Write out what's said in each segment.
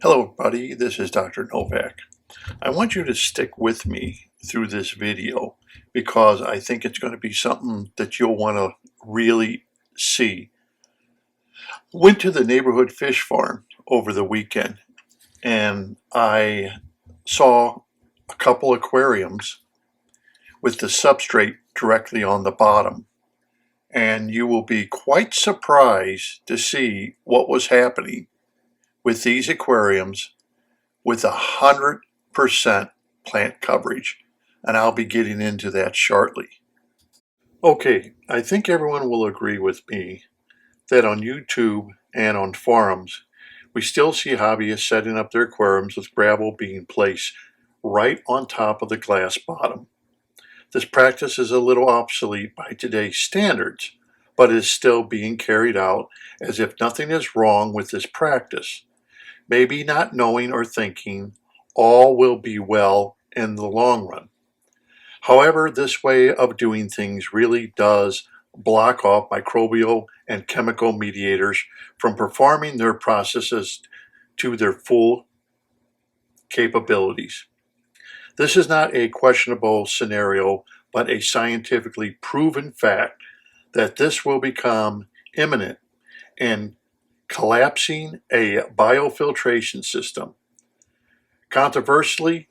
Hello everybody, this is Dr. Novak. I want you to stick with me through this video because I think it's going to be something that you'll want to really see. Went to the neighborhood fish farm over the weekend and I saw a couple aquariums with the substrate directly on the bottom. And you will be quite surprised to see what was happening with these aquariums with 100% plant coverage, and I'll be getting into that shortly. Okay, I think everyone will agree with me that on YouTube and on forums, we still see hobbyists setting up their aquariums with gravel being placed right on top of the glass bottom. This practice is a little obsolete by today's standards, but is still being carried out as if nothing is wrong with this practice. Maybe not knowing or thinking all will be well in the long run. However, this way of doing things really does block off microbial and chemical mediators from performing their processes to their full capabilities. This is not a questionable scenario, but a scientifically proven fact that this will become imminent and collapsing a biofiltration system. Controversially,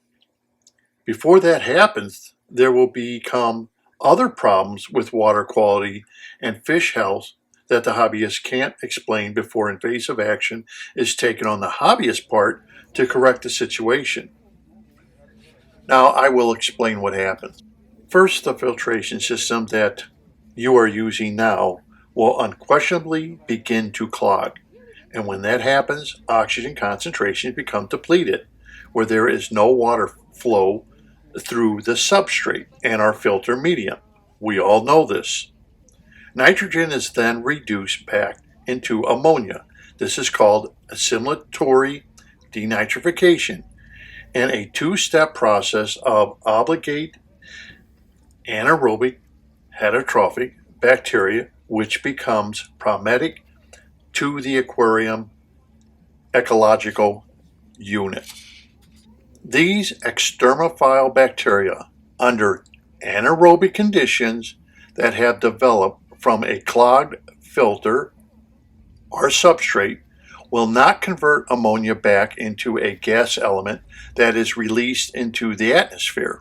before that happens, there will become other problems with water quality and fish health that the hobbyist can't explain before invasive action is taken on the hobbyist part to correct the situation. Now I will explain what happens. First, the filtration system that you are using now will unquestionably begin to clog. And when that happens, oxygen concentrations become depleted, where there is no water flow through the substrate and our filter medium. We all know this. Nitrogen is then reduced back into ammonia. This is called assimilatory denitrification, and a two-step process of obligate anaerobic heterotrophic bacteria, which becomes problematic to the aquarium ecological unit. These extremophile bacteria, under anaerobic conditions that have developed from a clogged filter or substrate, will not convert ammonia back into a gas element that is released into the atmosphere.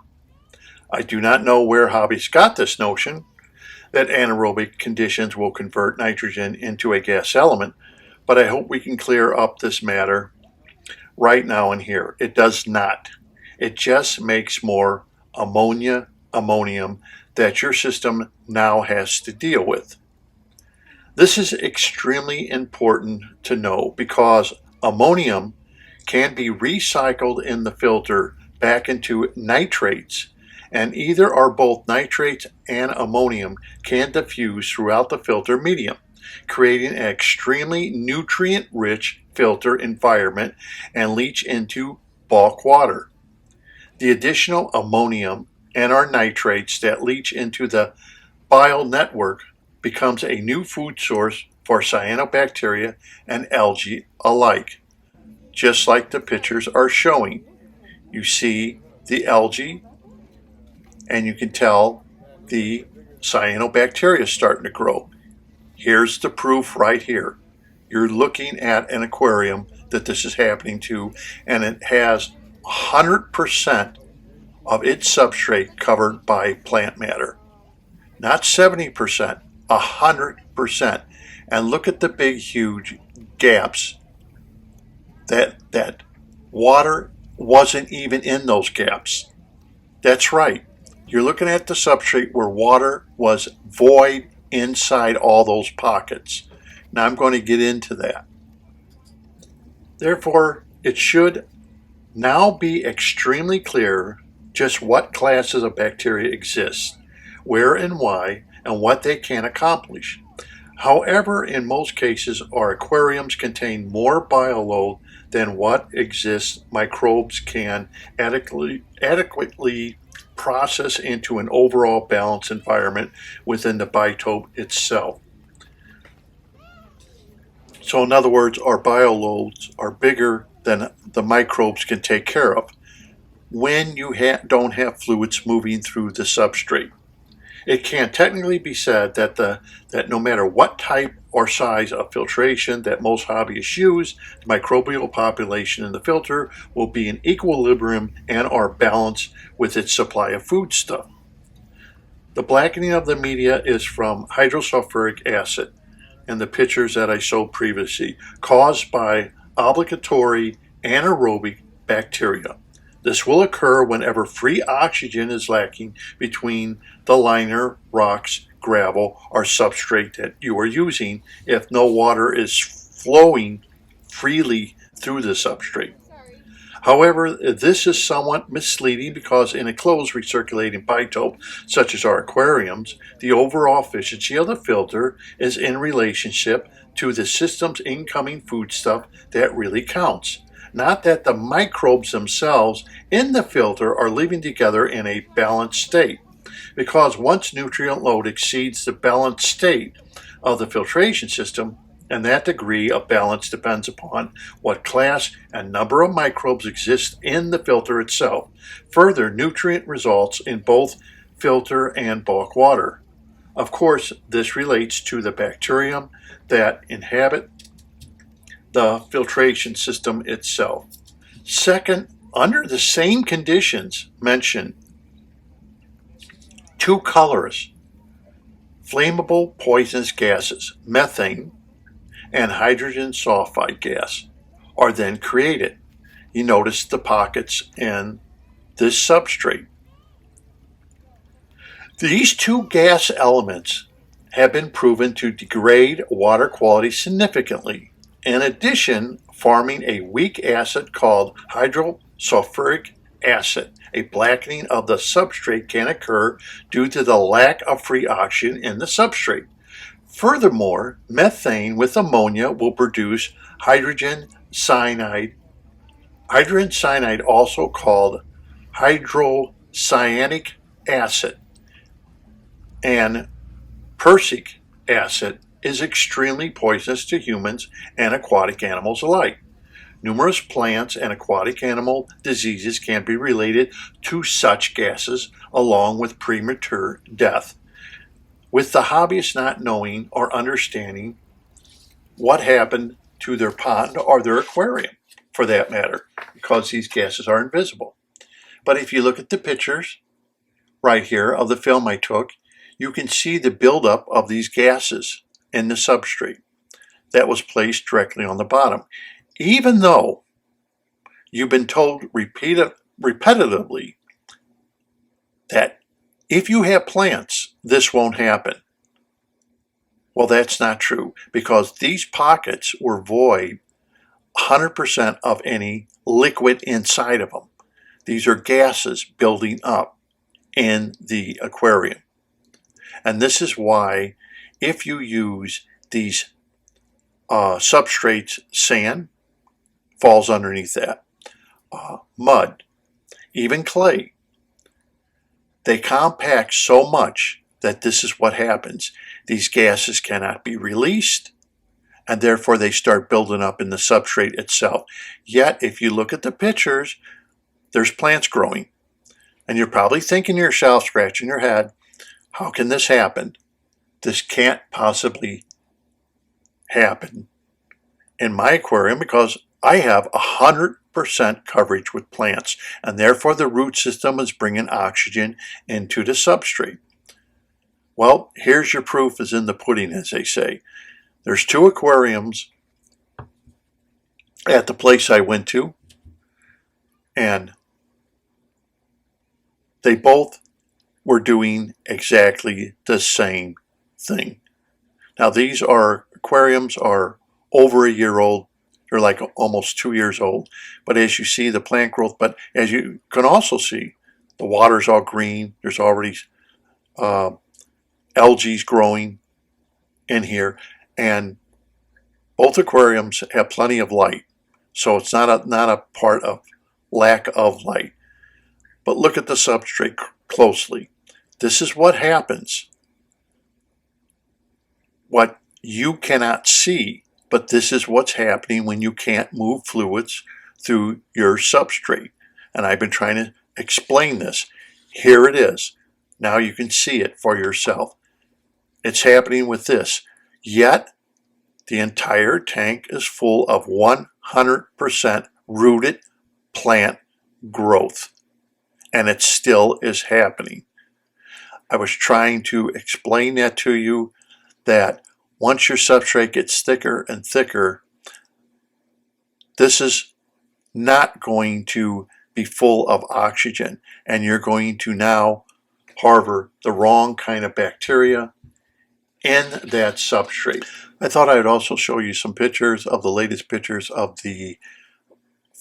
I do not know where hobbyists got this notion that anaerobic conditions will convert nitrogen into a gas element, but I hope we can clear up this matter right now and here. It does not. It just makes more ammonium that your system now has to deal with. This is extremely important to know because ammonium can be recycled in the filter back into nitrates, and either or both nitrates and ammonium can diffuse throughout the filter medium, creating an extremely nutrient-rich filter environment and leach into bulk water. The additional ammonium and our nitrates that leach into the bile network becomes a new food source for cyanobacteria and algae alike, just like the pictures are showing. You see the algae, and you can tell the cyanobacteria starting to grow. Here's the proof right here. You're looking at an aquarium that this is happening to, and it has 100% of its substrate covered by plant matter. Not 70%, 100%. And look at the big, huge gaps that water wasn't even in those gaps. That's right. You're looking at the substrate where water was void inside all those pockets. Now I'm going to get into that. Therefore, it should now be extremely clear just what classes of bacteria exist, where and why, and what they can accomplish. However, in most cases, our aquariums contain more bioload than what exists microbes can adequately process into an overall balanced environment within the biotope itself. So in other words, our bioloads are bigger than the microbes can take care of when you don't have fluids moving through the substrate. It can technically be said that that no matter what type or size of filtration that most hobbyists use, the microbial population in the filter will be in equilibrium and are balanced with its supply of foodstuff. The blackening of the media is from hydrosulfuric acid in the pictures that I showed previously, caused by obligatory anaerobic bacteria. This will occur whenever free oxygen is lacking between the liner, rocks, gravel, or substrate that you are using if no water is flowing freely through the substrate. However, this is somewhat misleading because in a closed recirculating biotope, such as our aquariums, the overall efficiency of the filter is in relationship to the system's incoming foodstuff that really counts. Not that the microbes themselves in the filter are living together in a balanced state. Because once nutrient load exceeds the balanced state of the filtration system, and that degree of balance depends upon what class and number of microbes exist in the filter itself. Further, nutrient results in both filter and bulk water. Of course, this relates to the bacterium that inhabit the filtration system itself. Second, under the same conditions mentioned, two colors, flammable poisonous gases, methane and hydrogen sulfide gas, are then created. You notice the pockets in this substrate. These two gas elements have been proven to degrade water quality significantly. In addition, forming a weak acid called hydrosulfuric acid, a blackening of the substrate can occur due to the lack of free oxygen in the substrate. Furthermore, methane with ammonia will produce hydrogen cyanide. Hydrogen cyanide, also called hydrocyanic acid, and prussic acid, is extremely poisonous to humans and aquatic animals alike. Numerous plants and aquatic animal diseases can be related to such gases, along with premature death, with the hobbyists not knowing or understanding what happened to their pond or their aquarium, for that matter, because these gases are invisible. But if you look at the pictures right here of the film I took, you can see the buildup of these gases in the substrate that was placed directly on the bottom. Even though you've been told repetitively that if you have plants, this won't happen. Well, that's not true, because these pockets were void 100% of any liquid inside of them. These are gases building up in the aquarium. And this is why if you use these substrates, sand falls underneath that, mud, even clay, they compact so much that this is what happens. These gases cannot be released, and therefore they start building up in the substrate itself. Yet, if you look at the pictures, there's plants growing. And you're probably thinking to yourself, scratching your head, how can this happen? This can't possibly happen in my aquarium because I have 100% coverage with plants, and therefore the root system is bringing oxygen into the substrate. Well, here's your proof is in the pudding, as they say. There's two aquariums at the place I went to, and they both were doing exactly the same thing. Now, these aquariums are over a year old. They're like almost 2 years old. But as you see the plant growth, but as you can also see, the water's all green. There's already algae growing in here, and both aquariums have plenty of light. So it's not a part of lack of light. But look at the substrate closely. This is what happens. What you cannot see, but this is what's happening when you can't move fluids through your substrate. And I've been trying to explain this. Here it is. Now you can see it for yourself. It's happening with this. Yet, the entire tank is full of 100% rooted plant growth. And it still is happening. I was trying to explain that to you, that once your substrate gets thicker and thicker, this is not going to be full of oxygen, and you're going to now harbor the wrong kind of bacteria in that substrate. I thought I would also show you some pictures of the latest pictures of the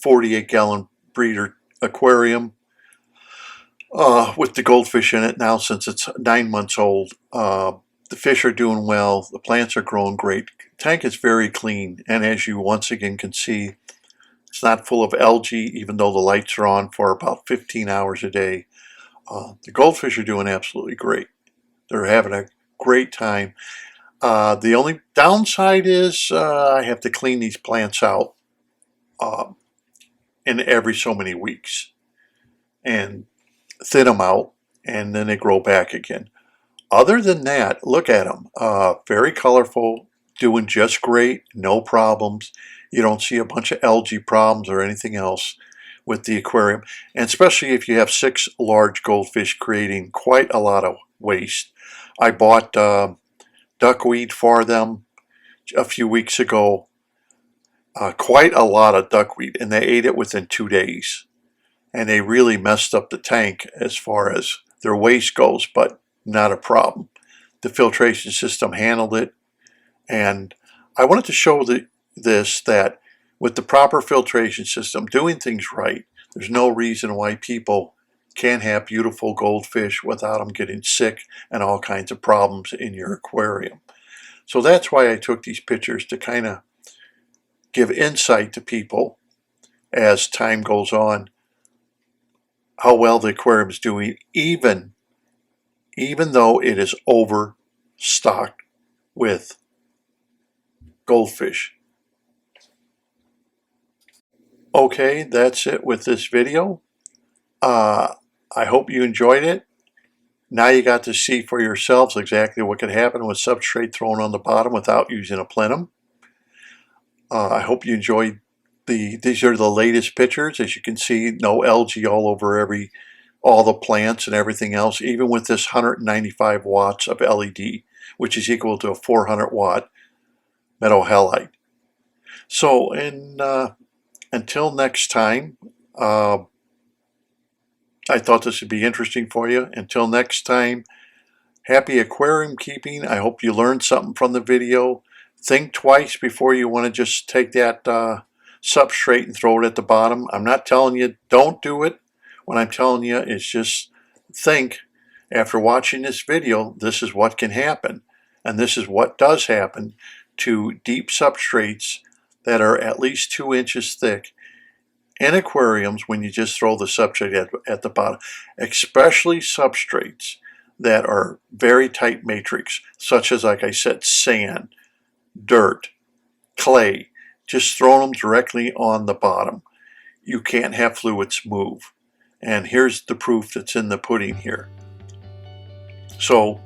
48-gallon breeder aquarium with the goldfish in it now, since it's 9 months old. The fish are doing well, the plants are growing great. The tank is very clean, and as you once again can see, it's not full of algae, even though the lights are on for about 15 hours a day. The goldfish are doing absolutely great. They're having a great time. The only downside is I have to clean these plants out in every so many weeks and thin them out, and then they grow back again. Other than that, look at them. Very colorful, doing just great, no problems. You don't see a bunch of algae problems or anything else with the aquarium, and especially if you have 6 large goldfish creating quite a lot of waste. I bought duckweed for them a few weeks ago, quite a lot of duckweed, and they ate it within 2 days. And they really messed up the tank as far as their waste goes, but not a problem. The filtration system handled it, and I wanted to show this, that with the proper filtration system, doing things right, there's no reason why people can't have beautiful goldfish without them getting sick and all kinds of problems in your aquarium. So that's why I took these pictures, to kind of give insight to people as time goes on, how well the aquarium is doing, even though it is overstocked with goldfish. Okay, that's it with this video. I hope you enjoyed it. Now you got to see for yourselves exactly what could happen with substrate thrown on the bottom without using a plenum. I hope you enjoyed these are the latest pictures. As you can see, no algae all over all the plants and everything else, even with this 195 watts of LED, which is equal to a 400 watt metal halide. So until next time, I thought this would be interesting for you. Until next time, happy aquarium keeping. I hope you learned something from the video. Think twice before you want to just take that substrate and throw it at the bottom. I'm not telling you don't do it. What I'm telling you is just think, after watching this video, this is what can happen. And this is what does happen to deep substrates that are at least 2 inches thick in aquariums when you just throw the substrate at the bottom, especially substrates that are very tight matrix, such as, like I said, sand, dirt, clay. Just throw them directly on the bottom. You can't have fluids move. And here's the proof that's in the pudding here. So,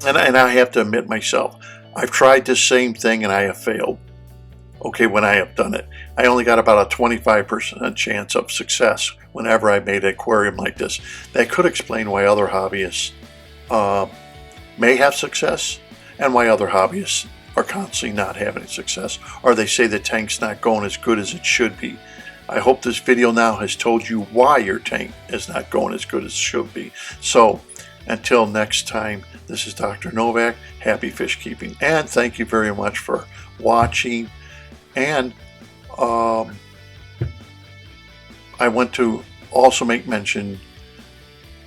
and I have to admit myself, I've tried this same thing and I have failed. Okay, when I have done it, I only got about a 25% chance of success whenever I made an aquarium like this. That could explain why other hobbyists may have success, and why other hobbyists are constantly not having success, or they say the tank's not going as good as it should be. I hope this video now has told you why your tank is not going as good as it should be. So until next time, this is Dr. Novak. Happy fish keeping, and thank you very much for watching. And I want to also make mention,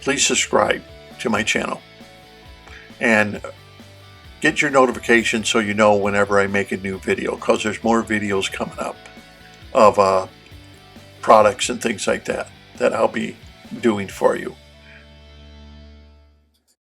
please subscribe to my channel and get your notifications so you know whenever I make a new video, because there's more videos coming up of products and things like that I'll be doing for you.